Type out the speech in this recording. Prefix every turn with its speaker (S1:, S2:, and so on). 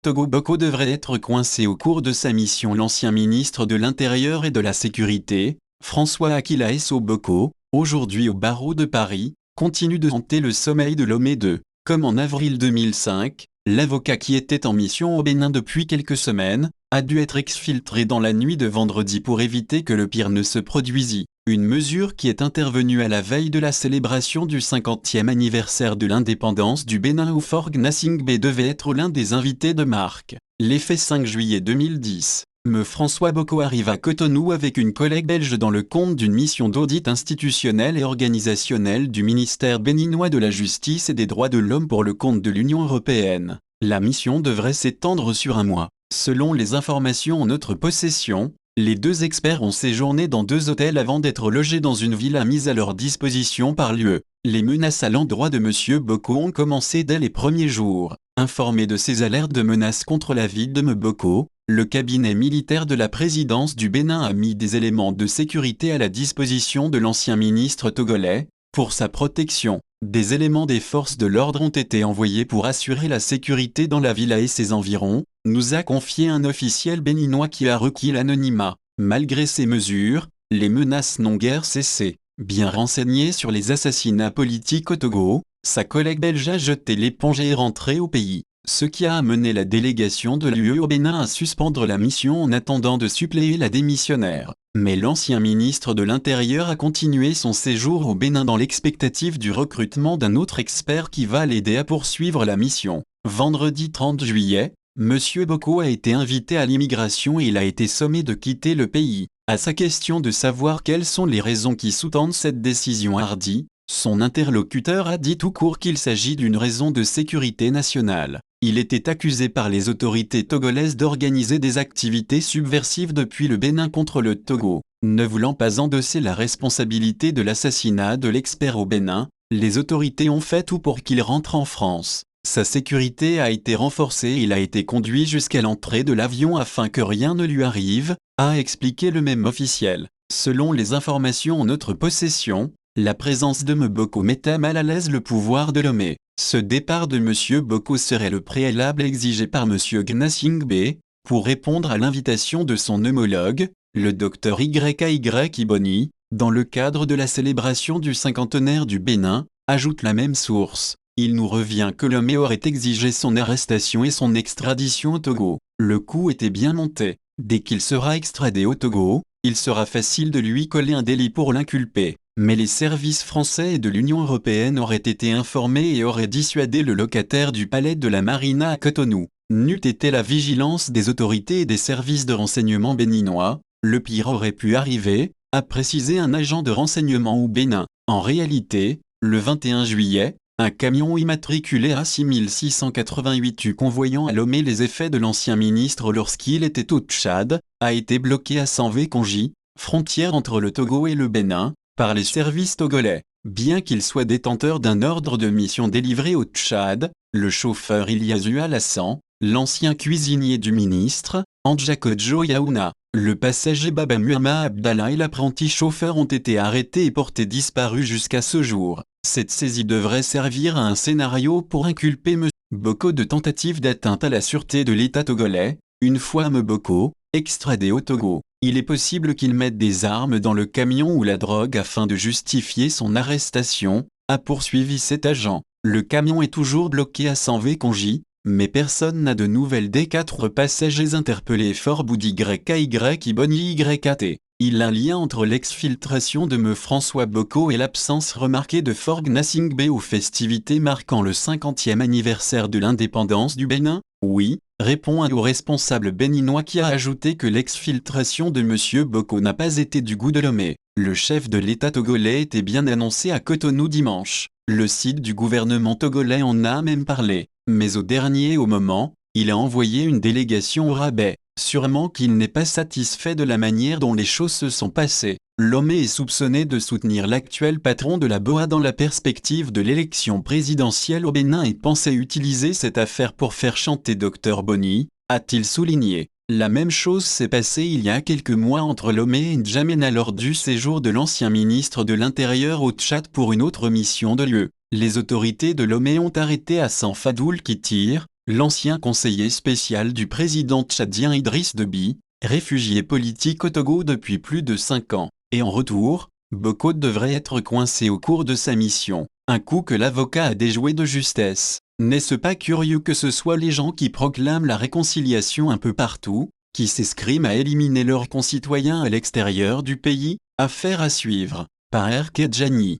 S1: Togo Boko devrait être coincé au cours de sa mission. L'ancien ministre de l'Intérieur et de la Sécurité, François Akila Boko, aujourd'hui au barreau de Paris, continue de hanter le sommeil de Lomé II. Comme en avril 2005, l'avocat qui était en mission au Bénin depuis quelques semaines, a dû être exfiltré dans la nuit de vendredi pour éviter que le pire ne se produisît. Une mesure qui est intervenue à la veille de la célébration du 50e anniversaire de l'indépendance du Bénin où Faure Gnassingbé devait être l'un des invités de marque. L'effet 5 juillet 2010. François Boko arrive à Cotonou avec une collègue belge dans le cadre d'une mission d'audit institutionnel et organisationnel du ministère béninois de la Justice et des Droits de l'Homme pour le compte de l'Union européenne. La mission devrait s'étendre sur un mois. Selon les informations en notre possession, les deux experts ont séjourné dans 2 hôtels avant d'être logés dans une villa mise à leur disposition par l'UE. Les menaces à l'endroit de M. Boko ont commencé dès les premiers jours. Informé de ces alertes de menaces contre la vie de M. Boko, le cabinet militaire de la présidence du Bénin a mis des éléments de sécurité à la disposition de l'ancien ministre togolais, pour sa protection. Des éléments des forces de l'ordre ont été envoyés pour assurer la sécurité dans la villa et ses environs, nous a confié un officiel béninois qui a requis l'anonymat. Malgré ces mesures, les menaces n'ont guère cessé. Bien renseigné sur les assassinats politiques au Togo, sa collègue belge a jeté l'éponge et est rentrée au pays, ce qui a amené la délégation de l'UE au Bénin à suspendre la mission en attendant de suppléer la démissionnaire. Mais l'ancien ministre de l'Intérieur a continué son séjour au Bénin dans l'expectative du recrutement d'un autre expert qui va l'aider à poursuivre la mission. Vendredi 30 juillet, M. Boko a été invité à l'immigration et il a été sommé de quitter le pays. À sa question de savoir quelles sont les raisons qui sous-tendent cette décision hardie, son interlocuteur a dit tout court qu'il s'agit d'une raison de sécurité nationale. Il était accusé par les autorités togolaises d'organiser des activités subversives depuis le Bénin contre le Togo. Ne voulant pas endosser la responsabilité de l'assassinat de l'expert au Bénin, les autorités ont fait tout pour qu'il rentre en France. Sa sécurité a été renforcée et il a été conduit jusqu'à l'entrée de l'avion afin que rien ne lui arrive, a expliqué le même officiel. Selon les informations en notre possession, la présence de M. Boko mettait mal à l'aise le pouvoir de Lomé. Ce départ de M. Boko serait le préalable exigé par M. Gnassingbé, pour répondre à l'invitation de son homologue, le Dr YY Iboni, dans le cadre de la célébration du cinquantenaire du Bénin, ajoute la même source. Il nous revient que Lomé aurait exigé son arrestation et son extradition au Togo. Le coup était bien monté. Dès qu'il sera extradé au Togo, il sera facile de lui coller un délit pour l'inculper. Mais les services français et de l'Union européenne auraient été informés et auraient dissuadé le locataire du palais de la Marina à Cotonou. N'eût été la vigilance des autorités et des services de renseignement béninois, le pire aurait pu arriver, a précisé un agent de renseignement au Bénin. En réalité, le 21 juillet, un camion immatriculé à 6688 U convoyant à Lomé les effets de l'ancien ministre lorsqu'il était au Tchad, a été bloqué à Sanvé-Konji, frontière entre le Togo et le Bénin, par les services togolais. Bien qu'il soit détenteur d'un ordre de mission délivré au Tchad, le chauffeur Ilyasu Alassane, l'ancien cuisinier du ministre, Andjakodjo Yaouna, le passager Baba Muhammad Abdallah et l'apprenti chauffeur ont été arrêtés et portés disparus jusqu'à ce jour. Cette saisie devrait servir à un scénario pour inculper M. Boko de tentative d'atteinte à la sûreté de l'État togolais. Une fois M. Boko extradé au Togo, il est possible qu'il mette des armes dans le camion ou la drogue afin de justifier son arrestation, a poursuivi cet agent. Le camion est toujours bloqué à Sanvé-Konji, mais personne n'a de nouvelles des 4 passagers interpellés. Faure Boudi YY Iboni YT. Il y a un lien entre l'exfiltration de M. François Boko et l'absence remarquée de Faure Gnassingbé aux festivités marquant le 50e anniversaire de l'indépendance du Bénin. Oui, répond un haut responsable béninois qui a ajouté que l'exfiltration de M. Boko n'a pas été du goût de Lomé. Le chef de l'État togolais était bien annoncé à Cotonou dimanche. Le site du gouvernement togolais en a même parlé. Mais au dernier moment, il a envoyé une délégation au rabais. Sûrement qu'il n'est pas satisfait de la manière dont les choses se sont passées. Lomé est soupçonné de soutenir l'actuel patron de la BOA dans la perspective de l'élection présidentielle au Bénin et pensait utiliser cette affaire pour faire chanter Dr Boni, a-t-il souligné. La même chose s'est passée il y a quelques mois entre Lomé et N'Djamena lors du séjour de l'ancien ministre de l'Intérieur au Tchad pour une autre mission de l'UE. Les autorités de Lomé ont arrêté Hassan Fadoul Kittir, L'ancien conseiller spécial du président tchadien Idriss Déby, réfugié politique au Togo depuis plus de 5 ans, et en retour, Boko devrait être coincé au cours de sa mission, un coup que l'avocat a déjoué de justesse. N'est-ce pas curieux que ce soit les gens qui proclament la réconciliation un peu partout, qui s'escriment à éliminer leurs concitoyens à l'extérieur du pays? Affaire à suivre, par Erkedjani.